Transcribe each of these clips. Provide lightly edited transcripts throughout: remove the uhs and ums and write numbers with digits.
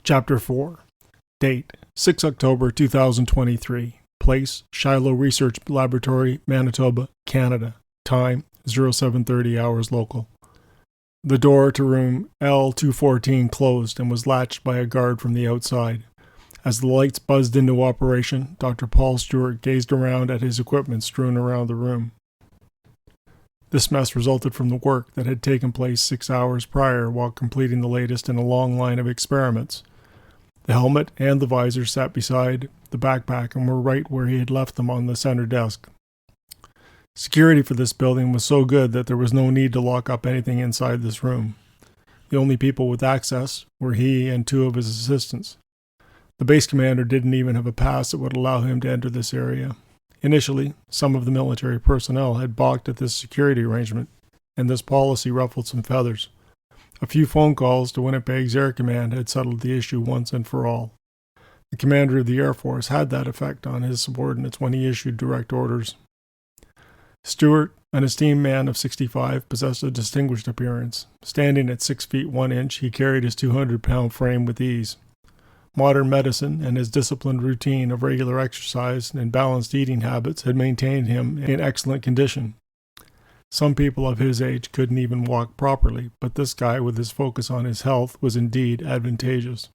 Chapter 4. Date: 6 October 2023. Place: Shiloh Research Laboratory, Manitoba, Canada. Time: 0730 hours local. The door to room L214 closed and was latched by a guard from the outside. As the lights buzzed into operation, Dr. Paul Stewart gazed around at his equipment strewn around the room. This mess resulted from the work that had taken place 6 hours prior while completing the latest in a long line of experiments. The helmet and the visor sat beside the backpack and were right where he had left them on the center desk. Security for this building was so good that there was no need to lock up anything inside this room. The only people with access were he and 2 of his assistants. The base commander didn't even have a pass that would allow him to enter this area. Initially, some of the military personnel had balked at this security arrangement, and this policy ruffled some feathers. A few phone calls to Winnipeg's Air Command had settled the issue once and for all. The commander of the Air Force had that effect on his subordinates when he issued direct orders. Stewart, an esteemed man of 65, possessed a distinguished appearance. Standing at 6 feet 1 inch, he carried his 200-pound frame with ease. Modern medicine and his disciplined routine of regular exercise and balanced eating habits had maintained him in excellent condition. Some people of his age couldn't even walk properly, but this guy, with his focus on his health, was indeed advantageous.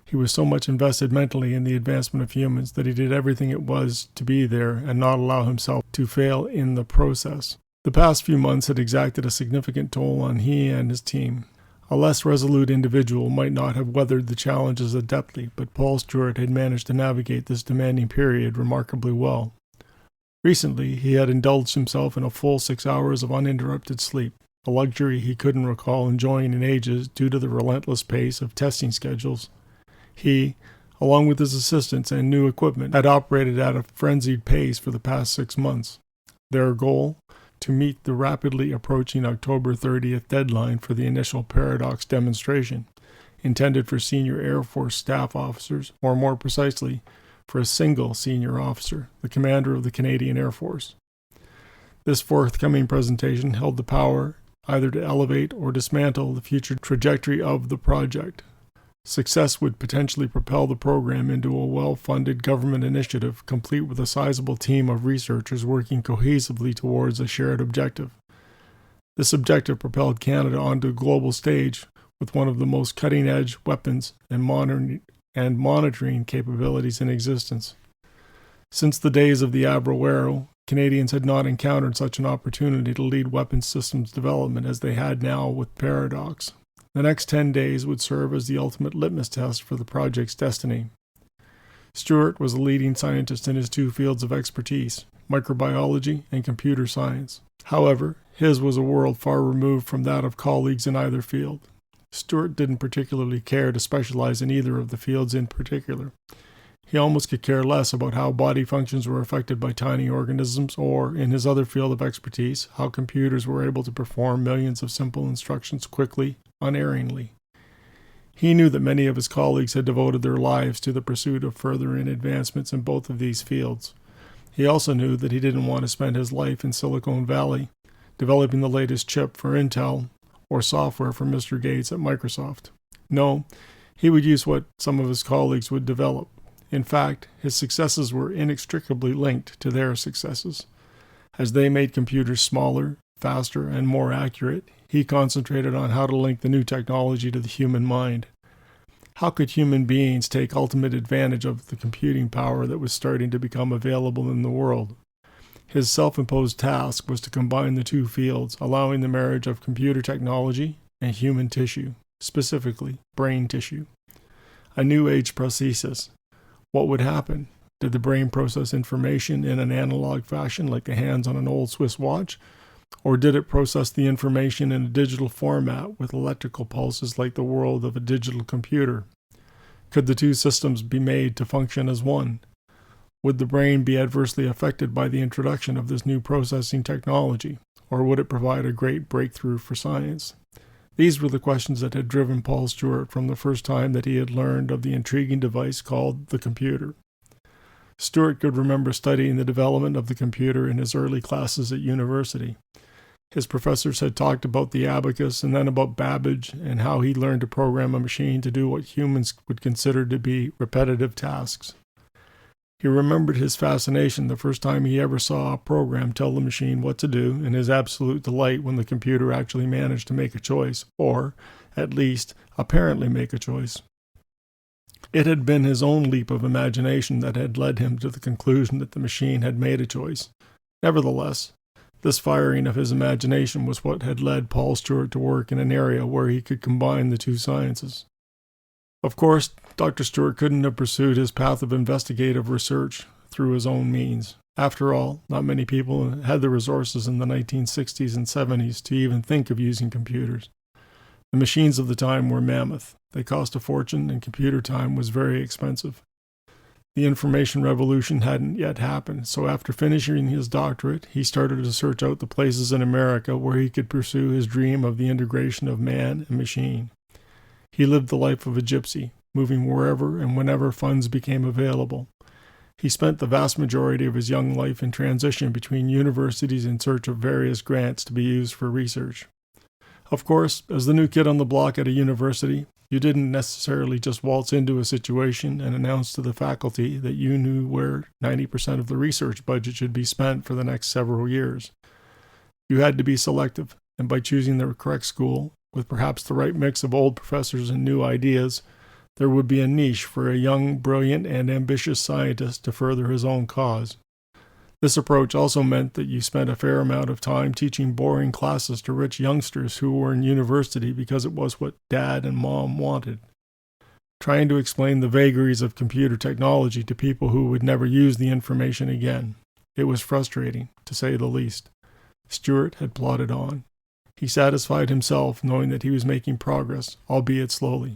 He was so much invested mentally in the advancement of humans that he did everything it was to be there and not allow himself to fail in the process. The past few months had exacted a significant toll on he and his team. A less resolute individual might not have weathered the challenges adeptly, but Paul Stewart had managed to navigate this demanding period remarkably well. Recently, he had indulged himself in a full 6 hours of uninterrupted sleep, a luxury he couldn't recall enjoying in ages due to the relentless pace of testing schedules. He, along with his assistants and new equipment, had operated at a frenzied pace for the past 6 months. Their goal? To meet the rapidly approaching October 30th deadline for the initial Paradox demonstration, intended for senior Air Force staff officers, or more precisely, for a single senior officer, the commander of the Canadian Air Force. This forthcoming presentation held the power either to elevate or dismantle the future trajectory of the project. Success would potentially propel the program into a well-funded government initiative, complete with a sizable team of researchers working cohesively towards a shared objective. This objective propelled Canada onto a global stage with one of the most cutting-edge weapons and monitoring capabilities in existence. Since the days of the Avro Arrow, Canadians had not encountered such an opportunity to lead weapons systems development as they had now with Paradox. The next 10 days would serve as the ultimate litmus test for the project's destiny. Stewart was a leading scientist in his 2 fields of expertise, microbiology and computer science. However, his was a world far removed from that of colleagues in either field. Stewart didn't particularly care to specialize in either of the fields in particular. He almost could care less about how body functions were affected by tiny organisms or, in his other field of expertise, how computers were able to perform millions of simple instructions quickly, unerringly. He knew that many of his colleagues had devoted their lives to the pursuit of furthering advancements in both of these fields. He also knew that he didn't want to spend his life in Silicon Valley, developing the latest chip for Intel or software for Mr. Gates at Microsoft. No, he would use what some of his colleagues would develop. In fact, his successes were inextricably linked to their successes. As they made computers smaller, faster, and more accurate, he concentrated on how to link the new technology to the human mind. How could human beings take ultimate advantage of the computing power that was starting to become available in the world? His self-imposed task was to combine the 2 fields, allowing the marriage of computer technology and human tissue, specifically brain tissue. A new age prosthesis. What would happen? Did the brain process information in an analog fashion like the hands on an old Swiss watch? Or did it process the information in a digital format with electrical pulses like the world of a digital computer? Could the 2 systems be made to function as one? Would the brain be adversely affected by the introduction of this new processing technology, or would it provide a great breakthrough for science? These were the questions that had driven Paul Stewart from the first time that he had learned of the intriguing device called the computer. Stewart could remember studying the development of the computer in his early classes at university. His professors had talked about the abacus and then about Babbage and how he learned to program a machine to do what humans would consider to be repetitive tasks. He remembered his fascination the first time he ever saw a program tell the machine what to do, and his absolute delight when the computer actually managed to make a choice, or, at least, apparently make a choice. It had been his own leap of imagination that had led him to the conclusion that the machine had made a choice. Nevertheless, this firing of his imagination was what had led Paul Stewart to work in an area where he could combine the two sciences. Of course, Dr. Stewart couldn't have pursued his path of investigative research through his own means. After all, not many people had the resources in the 1960s and 70s to even think of using computers. The machines of the time were mammoth. They cost a fortune, and computer time was very expensive. The information revolution hadn't yet happened, so after finishing his doctorate, he started to search out the places in America where he could pursue his dream of the integration of man and machine. He lived the life of a gypsy, moving wherever and whenever funds became available. He spent the vast majority of his young life in transition between universities in search of various grants to be used for research. Of course, as the new kid on the block at a university, you didn't necessarily just waltz into a situation and announce to the faculty that you knew where 90% of the research budget should be spent for the next several years. You had to be selective, and by choosing the correct school, with perhaps the right mix of old professors and new ideas, there would be a niche for a young, brilliant, and ambitious scientist to further his own cause. This approach also meant that you spent a fair amount of time teaching boring classes to rich youngsters who were in university because it was what Dad and Mom wanted. Trying to explain the vagaries of computer technology to people who would never use the information again. It was frustrating, to say the least. Stewart had plodded on. He satisfied himself knowing that he was making progress, albeit slowly.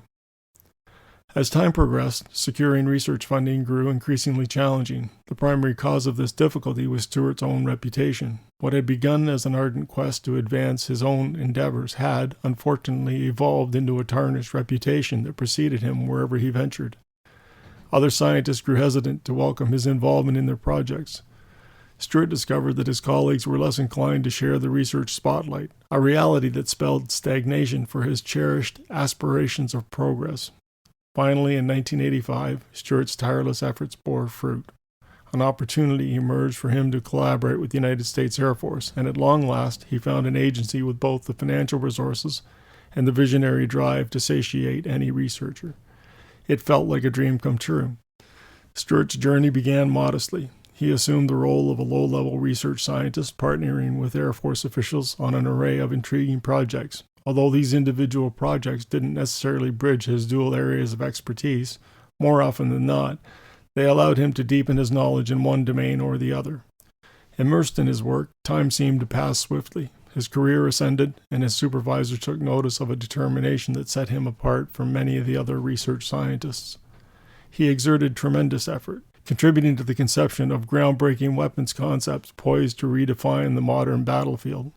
As time progressed, securing research funding grew increasingly challenging. The primary cause of this difficulty was Stewart's own reputation. What had begun as an ardent quest to advance his own endeavors had, unfortunately, evolved into a tarnished reputation that preceded him wherever he ventured. Other scientists grew hesitant to welcome his involvement in their projects. Stewart discovered that his colleagues were less inclined to share the research spotlight, a reality that spelled stagnation for his cherished aspirations of progress. Finally, in 1985, Stewart's tireless efforts bore fruit. An opportunity emerged for him to collaborate with the United States Air Force, and at long last, he found an agency with both the financial resources and the visionary drive to satiate any researcher. It felt like a dream come true. Stewart's journey began modestly. He assumed the role of a low-level research scientist, partnering with Air Force officials on an array of intriguing projects. Although these individual projects didn't necessarily bridge his dual areas of expertise, more often than not, they allowed him to deepen his knowledge in one domain or the other. Immersed in his work, time seemed to pass swiftly. His career ascended, and his supervisor took notice of a determination that set him apart from many of the other research scientists. He exerted tremendous effort, contributing to the conception of groundbreaking weapons concepts poised to redefine the modern battlefield.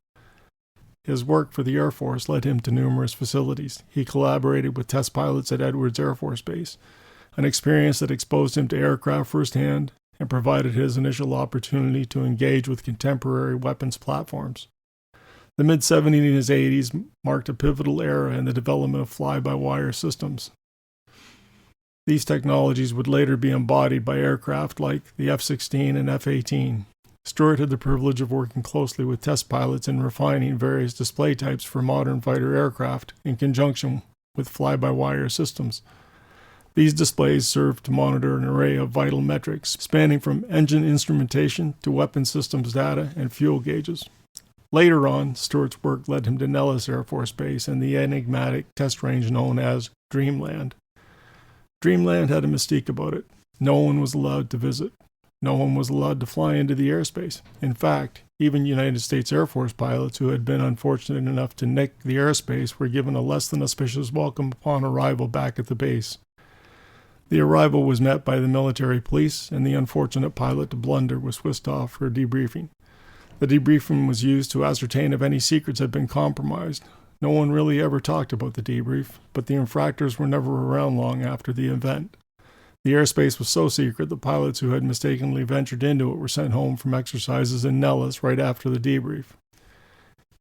His work for the Air Force led him to numerous facilities. He collaborated with test pilots at Edwards Air Force Base, an experience that exposed him to aircraft firsthand and provided his initial opportunity to engage with contemporary weapons platforms. The mid-70s and 80s marked a pivotal era in the development of fly-by-wire systems. These technologies would later be embodied by aircraft like the F-16 and F-18. Stewart had the privilege of working closely with test pilots in refining various display types for modern fighter aircraft in conjunction with fly-by-wire systems. These displays served to monitor an array of vital metrics, spanning from engine instrumentation to weapon systems data and fuel gauges. Later on, Stewart's work led him to Nellis Air Force Base and the enigmatic test range known as Dreamland. Dreamland had a mystique about it. No one was allowed to visit. No one was allowed to fly into the airspace. In fact, even United States Air Force pilots who had been unfortunate enough to nick the airspace were given a less than auspicious welcome upon arrival back at the base. The arrival was met by the military police, and the unfortunate pilot to blunder was whisked off for a debriefing. The debriefing was used to ascertain if any secrets had been compromised. No one really ever talked about the debrief, but the infractors were never around long after the event. The airspace was so secret that pilots who had mistakenly ventured into it were sent home from exercises in Nellis right after the debrief.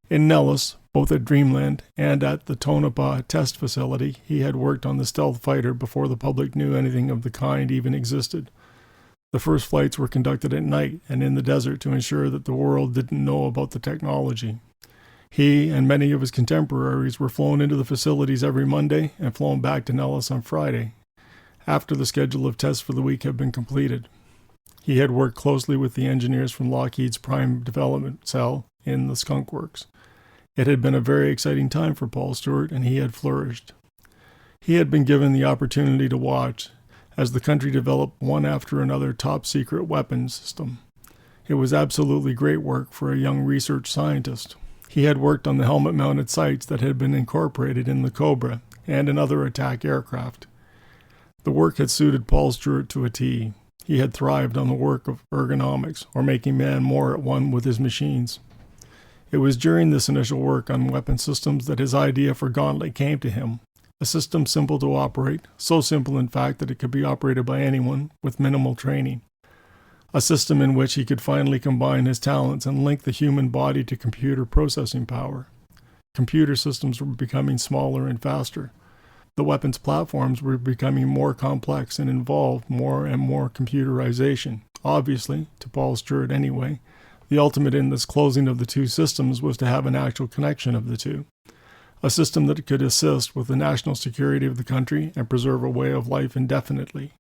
In Nellis, both at Dreamland and at the Tonopah test facility, he had worked on the stealth fighter before the public knew anything of the kind even existed. The first flights were conducted at night and in the desert to ensure that the world didn't know about the technology. He and many of his contemporaries were flown into the facilities every Monday and flown back to Nellis on Friday, after the schedule of tests for the week had been completed. He had worked closely with the engineers from Lockheed's Prime Development Cell in the Skunk Works. It had been a very exciting time for Paul Stewart, and he had flourished. He had been given the opportunity to watch as the country developed one after another top-secret weapons system. It was absolutely great work for a young research scientist. He had worked on the helmet-mounted sights that had been incorporated in the Cobra and in other attack aircraft. The work had suited Paul Stewart to a T. He had thrived on the work of ergonomics, or making man more at one with his machines. It was during this initial work on weapon systems that his idea for Gauntlet came to him, a system simple to operate, so simple in fact that it could be operated by anyone with minimal training. A system in which he could finally combine his talents and link the human body to computer processing power. Computer systems were becoming smaller and faster. The weapons platforms were becoming more complex and involved more and more computerization. Obviously, to Paul Stewart anyway, the ultimate in this closing of the two systems was to have an actual connection of the two. A system that could assist with the national security of the country and preserve a way of life indefinitely.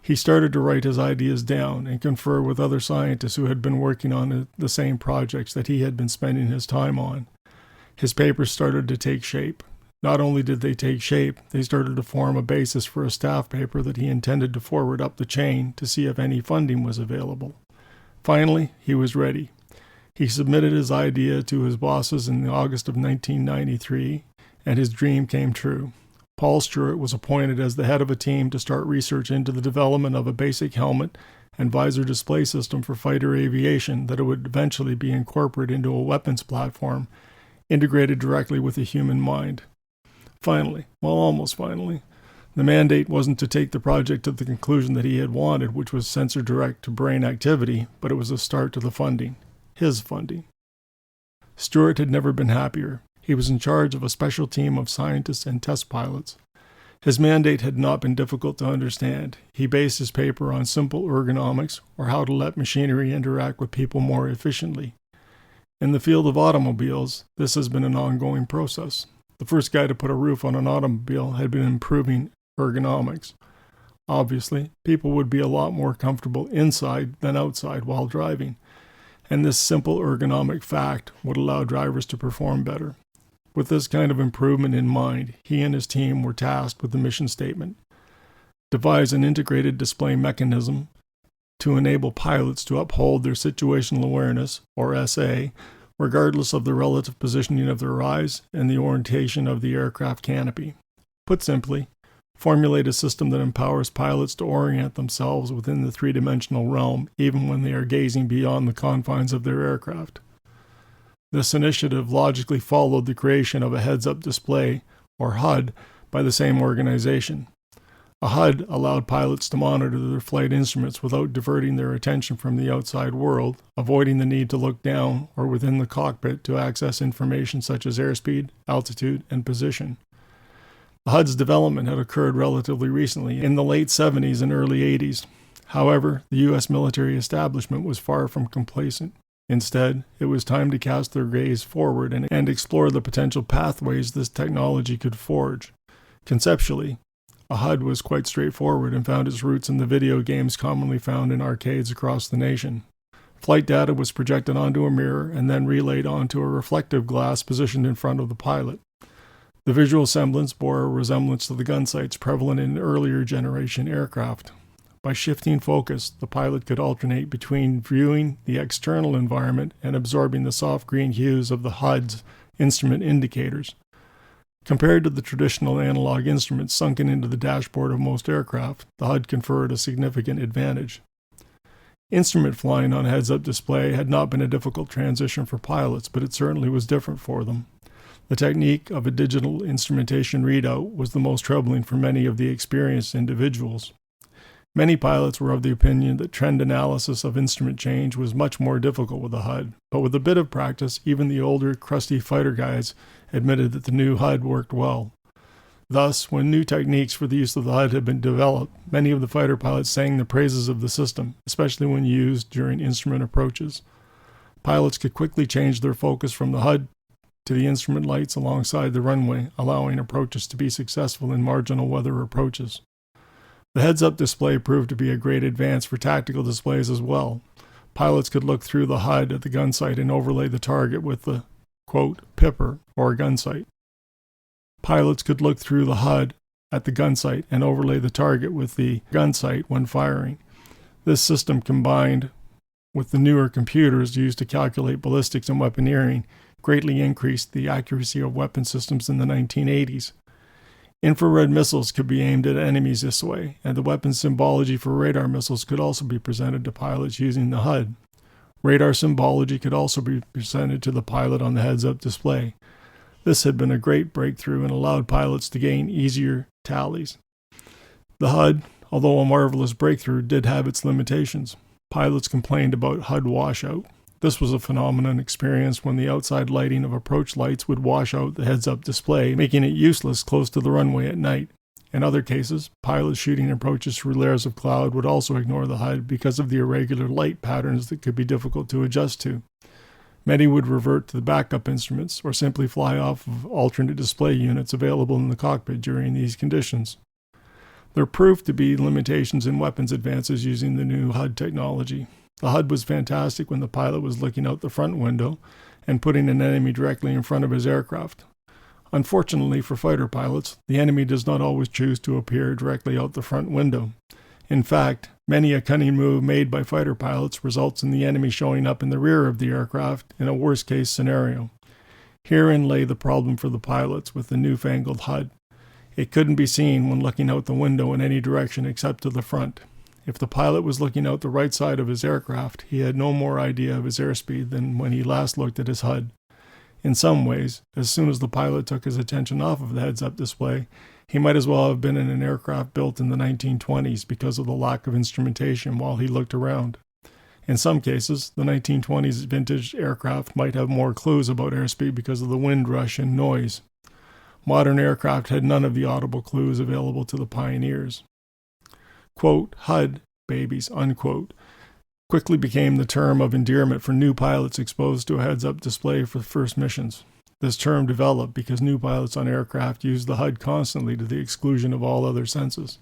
He started to write his ideas down and confer with other scientists who had been working on the same projects that he had been spending his time on. His papers started to take shape. Not only did they take shape, they started to form a basis for a staff paper that he intended to forward up the chain to see if any funding was available. Finally, he was ready. He submitted his idea to his bosses in August of 1993, and his dream came true. Paul Stewart was appointed as the head of a team to start research into the development of a basic helmet and visor display system for fighter aviation that would eventually be incorporated into a weapons platform, integrated directly with the human mind. Finally, well, almost finally, the mandate wasn't to take the project to the conclusion that he had wanted, which was sensor direct to brain activity, but it was a start to the funding. His funding. Stewart had never been happier. He was in charge of a special team of scientists and test pilots. His mandate had not been difficult to understand. He based his paper on simple ergonomics, or how to let machinery interact with people more efficiently. In the field of automobiles, this has been an ongoing process. The first guy to put a roof on an automobile had been improving ergonomics. Obviously, people would be a lot more comfortable inside than outside while driving, and this simple ergonomic fact would allow drivers to perform better. With this kind of improvement in mind, he and his team were tasked with the mission statement: devise an integrated display mechanism to enable pilots to uphold their situational awareness, or SA, regardless of the relative positioning of their eyes and the orientation of the aircraft canopy. Put simply, formulate a system that empowers pilots to orient themselves within the three-dimensional realm, even when they are gazing beyond the confines of their aircraft. This initiative logically followed the creation of a heads-up display, or HUD, by the same organization. A HUD allowed pilots to monitor their flight instruments without diverting their attention from the outside world, avoiding the need to look down or within the cockpit to access information such as airspeed, altitude, and position. The HUD's development had occurred relatively recently, in the late 70s and early 80s. However, the U.S. military establishment was far from complacent. Instead, it was time to cast their gaze forward and explore the potential pathways this technology could forge. Conceptually, a HUD was quite straightforward and found its roots in the video games commonly found in arcades across the nation. Flight data was projected onto a mirror and then relayed onto a reflective glass positioned in front of the pilot. The visual semblance bore a resemblance to the gun sights prevalent in earlier generation aircraft. By shifting focus, the pilot could alternate between viewing the external environment and absorbing the soft green hues of the HUD's instrument indicators. Compared to the traditional analog instruments sunken into the dashboard of most aircraft, the HUD conferred a significant advantage. Instrument flying on a heads-up display had not been a difficult transition for pilots, but it certainly was different for them. The technique of a digital instrumentation readout was the most troubling for many of the experienced individuals. Many pilots were of the opinion that trend analysis of instrument change was much more difficult with the HUD, but with a bit of practice, even the older, crusty fighter guys admitted that the new HUD worked well. Thus, when new techniques for the use of the HUD had been developed, many of the fighter pilots sang the praises of the system, especially when used during instrument approaches. Pilots could quickly change their focus from the HUD to the instrument lights alongside the runway, allowing approaches to be successful in marginal weather approaches. The heads-up display proved to be a great advance for tactical displays as well. Pilots could look through the HUD at the gun sight and overlay the target with the, quote, pipper, or gun sight. Pilots could look through the HUD at the gun sight and overlay the target with the gun sight when firing. This system, combined with the newer computers used to calculate ballistics and weaponeering, greatly increased the accuracy of weapon systems in the 1980s. Infrared missiles could be aimed at enemies this way, and the weapon symbology for radar missiles could also be presented to pilots using the HUD. Radar symbology could also be presented to the pilot on the heads-up display. This had been a great breakthrough and allowed pilots to gain easier tallies. The HUD, although a marvelous breakthrough, did have its limitations. Pilots complained about HUD washout. This was a phenomenon experienced when the outside lighting of approach lights would wash out the heads-up display, making it useless close to the runway at night. In other cases, pilots shooting approaches through layers of cloud would also ignore the HUD because of the irregular light patterns that could be difficult to adjust to. Many would revert to the backup instruments or simply fly off of alternate display units available in the cockpit during these conditions. There proved to be limitations in weapons advances using the new HUD technology. The HUD was fantastic when the pilot was looking out the front window and putting an enemy directly in front of his aircraft. Unfortunately for fighter pilots, the enemy does not always choose to appear directly out the front window. In fact, many a cunning move made by fighter pilots results in the enemy showing up in the rear of the aircraft in a worst-case scenario. Herein lay the problem for the pilots with the newfangled HUD. It couldn't be seen when looking out the window in any direction except to the front. If the pilot was looking out the right side of his aircraft, he had no more idea of his airspeed than when he last looked at his HUD. In some ways, as soon as the pilot took his attention off of the heads-up display, he might as well have been in an aircraft built in the 1920s because of the lack of instrumentation while he looked around. In some cases, the 1920s vintage aircraft might have more clues about airspeed because of the wind rush and noise. Modern aircraft had none of the audible clues available to the pioneers. Quote, HUD babies, unquote, quickly became the term of endearment for new pilots exposed to a heads-up display for the first missions. This term developed because new pilots on aircraft used the HUD constantly to the exclusion of all other senses.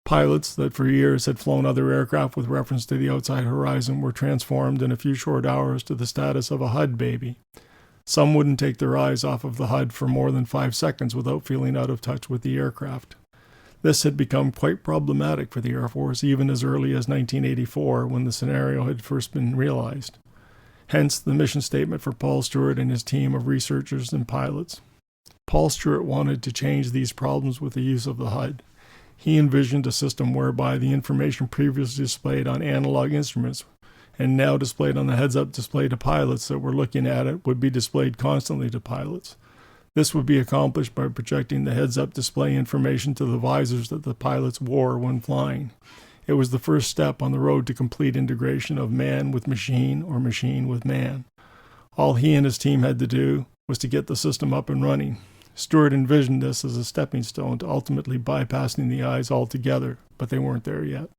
Pilots that for years had flown other aircraft with reference to the outside horizon were transformed in a few short hours to the status of a HUD baby. Some wouldn't take their eyes off of the HUD for more than 5 seconds without feeling out of touch with the aircraft. This had become quite problematic for the Air Force even as early as 1984 when the scenario had first been realized. Hence the mission statement for Paul Stewart and his team of researchers and pilots. Paul Stewart wanted to change these problems with the use of the HUD. He envisioned a system whereby the information previously displayed on analog instruments and now displayed on the heads-up display to pilots that were looking at it would be displayed constantly to pilots. This would be accomplished by projecting the heads-up display information to the visors that the pilots wore when flying. It was the first step on the road to complete integration of man with machine or machine with man. All he and his team had to do was to get the system up and running. Stewart envisioned this as a stepping stone to ultimately bypassing the eyes altogether, but they weren't there yet.